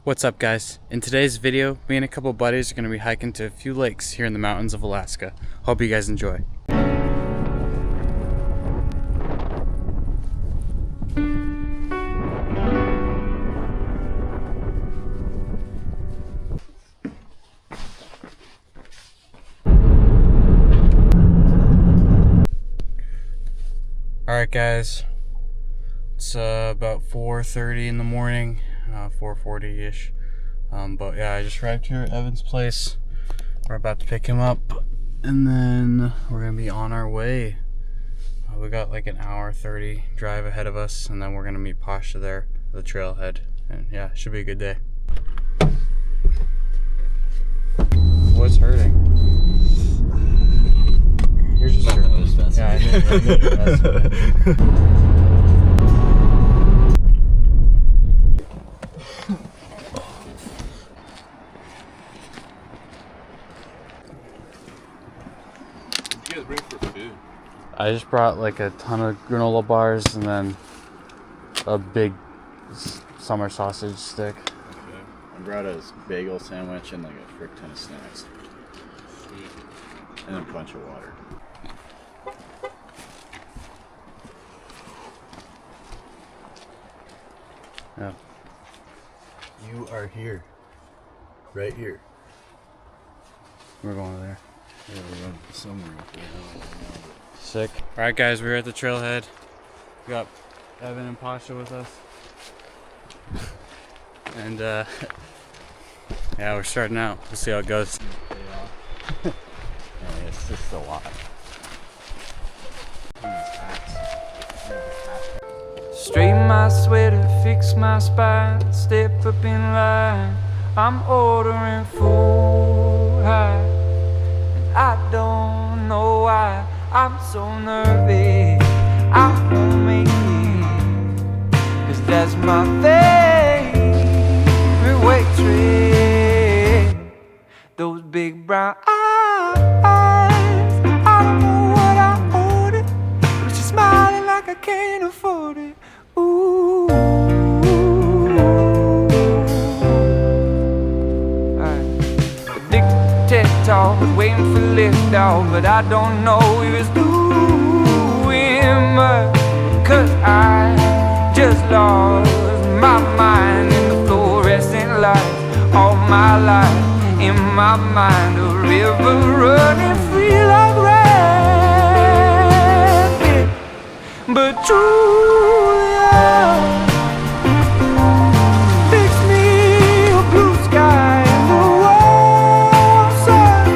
What's up, guys? In today's video, me and a couple buddies are going to be hiking to a few lakes here in the mountains of Alaska. Hope you guys enjoy. Alright guys, it's about 4:30 in the morning, 4:40-ish, but yeah, I just arrived here at Evan's place. We're about to pick him up, and then we're gonna be on our way. We got like an hour 30 drive ahead of us, and then we're gonna meet Pasha there at the trailhead, and yeah, it should be a good day. What's hurting? You're just hurting. Yeah, I knew What did you guys bring for food? I just brought like a ton of granola bars and then a big summer sausage stick. Okay. I brought a bagel sandwich and like a frick ton of snacks. Sweet. And a bunch of water. Yeah. You are here. Right here. We're going there. Yeah, we're going somewhere up there. Sick. Alright guys, we're at the trailhead. We got Evan and Pasha with us. And yeah, we're starting out. We'll see how it goes. Yeah, it's just a lot. Straighten my sweater, fix my spine, step up in line. I'm ordering food high, and I don't know why I'm so nervous. I won't make it, 'cause that's my favorite waitress. Those big brown eyes, I don't know what I ordered, but she's smiling like I can't afford it. Ooh. Addicted to TED Talk, was waiting for lift off, but I don't know if it's doing much, 'cause I just lost my mind in the fluorescent lights. All my life in my mind, a river running free like rain. But Julia, fix me a blue sky and a warm sun,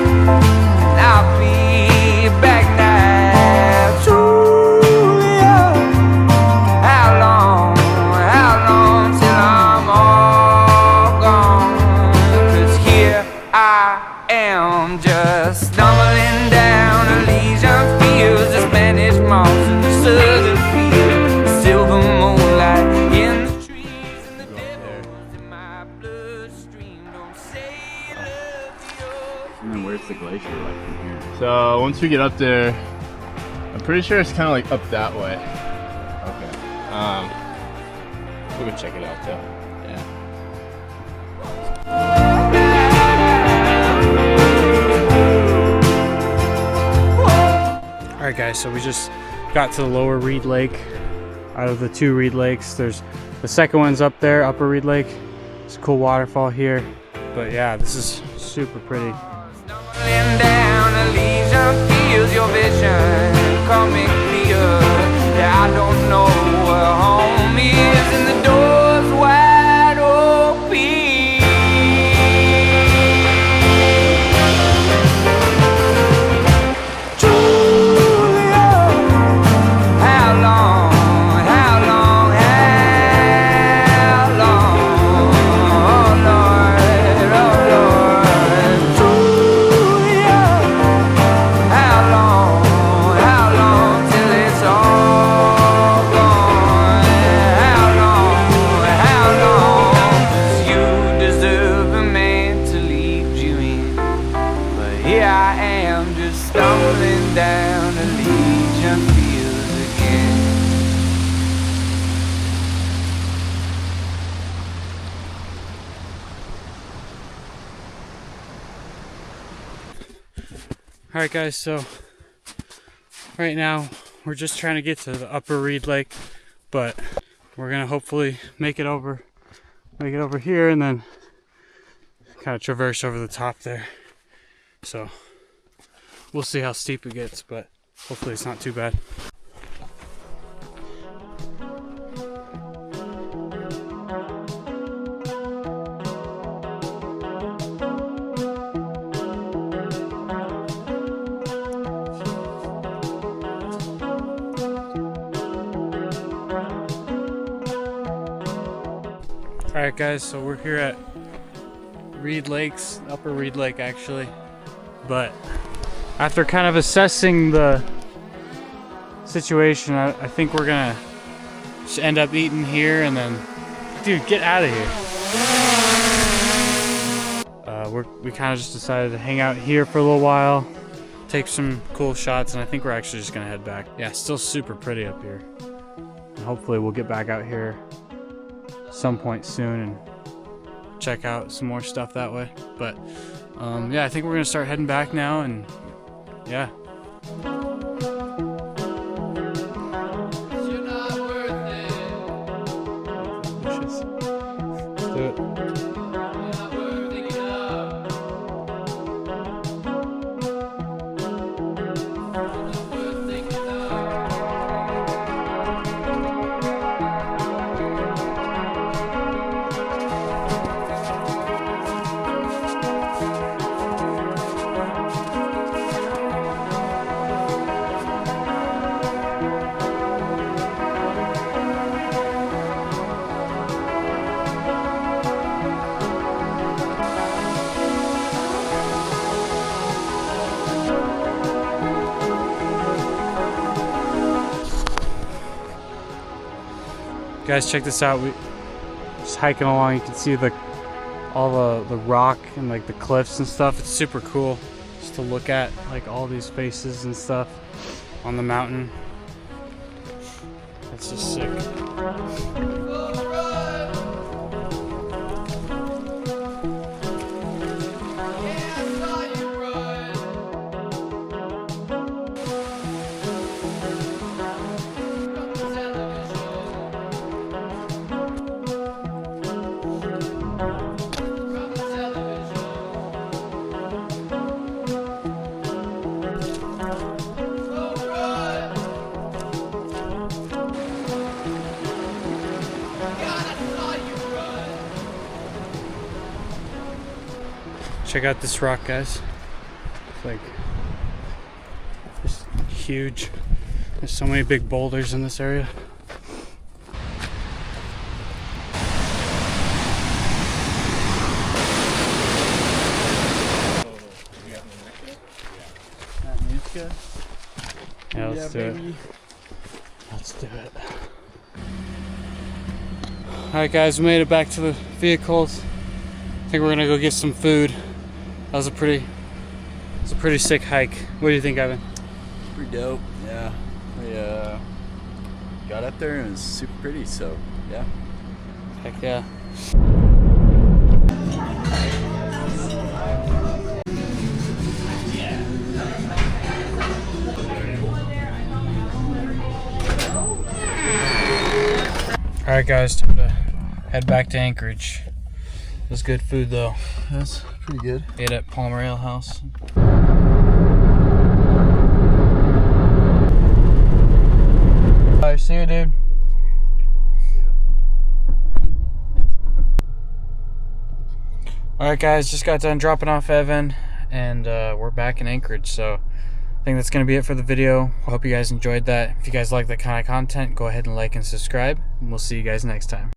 and I'll be back now. Julia, how long till I'm all gone? 'Cause here I am, just stumbling down Elysian fields, the Spanish moss and the southern field, the silver moonlight in the trees, and the devils in my bloodstream don't say love yours. And then where's the glacier like from here? So once we get up there, I'm pretty sure it's kind of like up that way. Okay. We can check it out though. Yeah. Alright guys, so we just got to the lower Reed Lake. Out of the two Reed Lakes, there's the second one's up there, Upper Reed Lake. It's a cool waterfall here. But yeah, this is super pretty. Stumbling down Elysian fields, your vision coming clear. Yeah, I don't know where home is, and the door's wide open. Julia, how long, oh Lord, Julia, how long till it's all gone? Alright guys, so right now we're just trying to get to the upper Reed Lake, but we're gonna hopefully make it over here and then kind of traverse over the top there. So we'll see how steep it gets, but hopefully it's not too bad. Alright guys, so we're here at Reed Lakes, Upper Reed Lake actually, but after kind of assessing the situation, I think we're gonna just end up eating here and then, dude, get out of here. We kind of just decided to hang out here for a little while, take some cool shots, and I think we're actually just gonna head back. Yeah, still super pretty up here. And hopefully we'll get back out here some point soon and check out some more stuff that way. But yeah, I think we're gonna start heading back now, and yeah. Let's do it. Guys, check this out. We just hiking along. You can see all the rock and like the cliffs and stuff. It's super cool just to look at, like all these faces and stuff on the mountain. It's just sick. Check out this rock, guys. It's like just huge. There's so many big boulders in this area. Yeah, let's do it. Let's do it. Alright guys, we made it back to the vehicles. I think we're gonna go get some food. That was a pretty sick hike. What do you think, Ivan? Pretty dope, yeah. We got up there and it was super pretty, so yeah. Heck yeah. Alright guys, time to head back to Anchorage. It was good food though. That's pretty good. Ate at Palmer Ale House. Alright, see you, dude. Alright guys, just got done dropping off Evan, and we're back in Anchorage, so I think that's going to be it for the video. I hope you guys enjoyed that. If you guys like that kind of content, go ahead and like and subscribe, and we'll see you guys next time.